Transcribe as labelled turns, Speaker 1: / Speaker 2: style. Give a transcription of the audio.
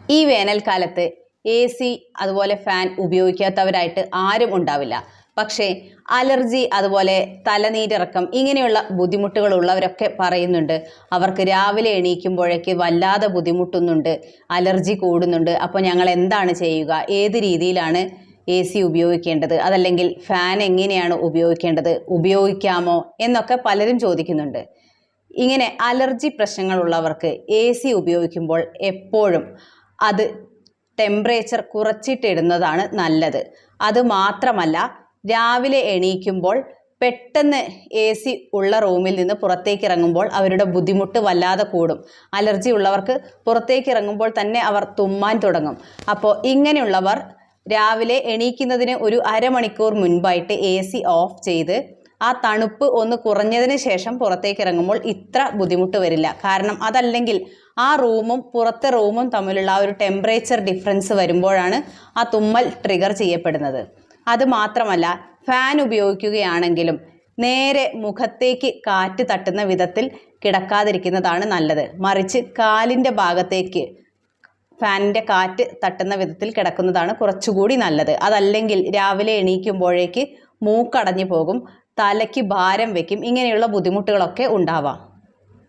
Speaker 1: ഈ വേനൽക്കാലത്ത് AC അതുപോലെ ഫാൻ ഉപയോഗിക്കാത്തവരായിട്ട് ആരും ഉണ്ടാവില്ല. പക്ഷേ അലർജി അതുപോലെ തലനീരിറക്കം ഇങ്ങനെയുള്ള ബുദ്ധിമുട്ടുകൾ ഉള്ളവരൊക്കെ പറയുന്നുണ്ട് അവർക്ക് രാവിലെ എണീക്കുമ്പോഴേക്ക് വല്ലാതെ ബുദ്ധിമുട്ടുന്നുണ്ട്, അലർജി കൂടുന്നുണ്ട്. അപ്പോൾ ഞങ്ങൾ എന്താണ് ചെയ്യുക, ഏത് രീതിയിലാണ് AC ഉപയോഗിക്കേണ്ടത്, അതല്ലെങ്കിൽ ഫാൻ എങ്ങനെയാണ് ഉപയോഗിക്കേണ്ടത്, ഉപയോഗിക്കാമോ എന്നൊക്കെ പലരും ചോദിക്കുന്നുണ്ട്. ഇങ്ങനെ അലർജി പ്രശ്നങ്ങളുള്ളവർക്ക് AC ഉപയോഗിക്കുമ്പോൾ എപ്പോഴും അത് ടെമ്പറേച്ചർ കുറച്ചിട്ടിടുന്നതാണ് നല്ലത്. അത് മാത്രമല്ല, രാവിലെ എണീക്കുമ്പോൾ പെട്ടെന്ന് AC ഉള്ള റൂമിൽ നിന്ന് പുറത്തേക്ക് ഇറങ്ങുമ്പോൾ അവരുടെ ബുദ്ധിമുട്ട് വല്ലാതെ കൂടും. അലർജി ഉള്ളവർക്ക് പുറത്തേക്ക് ഇറങ്ങുമ്പോൾ തന്നെ അവർ തുമ്മാൻ തുടങ്ങും. അപ്പോൾ ഇങ്ങനെയുള്ളവർ രാവിലെ എണീക്കുന്നതിന് ഒരു അരമണിക്കൂർ മുൻപായിട്ട് AC ഓഫ് ചെയ്ത് ആ തണുപ്പ് ഒന്ന് കുറഞ്ഞതിന് ശേഷം പുറത്തേക്ക് ഇറങ്ങുമ്പോൾ ഇത്ര ബുദ്ധിമുട്ട് വരില്ല. കാരണം അതല്ലെങ്കിൽ ആ റൂമും പുറത്തെ റൂമും തമ്മിലുള്ള ആ ഒരു ടെമ്പറേച്ചർ ഡിഫറൻസ് വരുമ്പോഴാണ് ആ തുമ്മൽ ട്രിഗർ ചെയ്യപ്പെടുന്നത്. അത് മാത്രമല്ല, ഫാൻ ഉപയോഗിക്കുകയാണെങ്കിലും നേരെ മുഖത്തേക്ക് കാറ്റ് തട്ടുന്ന വിധത്തിൽ കിടക്കാതിരിക്കുന്നതാണ് നല്ലത്. മറിച്ച് കാലിൻ്റെ ഭാഗത്തേക്ക് ഫാനിൻ്റെ കാറ്റ് തട്ടുന്ന വിധത്തിൽ കിടക്കുന്നതാണ് കുറച്ചുകൂടി നല്ലത്. അതല്ലെങ്കിൽ രാവിലെ എണീക്കുമ്പോഴേക്ക് മൂക്കടഞ്ഞു പോകും, തലയ്ക്ക് ഭാരം വയ്ക്കും, ഇങ്ങനെയുള്ള ബുദ്ധിമുട്ടുകളൊക്കെ ഉണ്ടാവാം.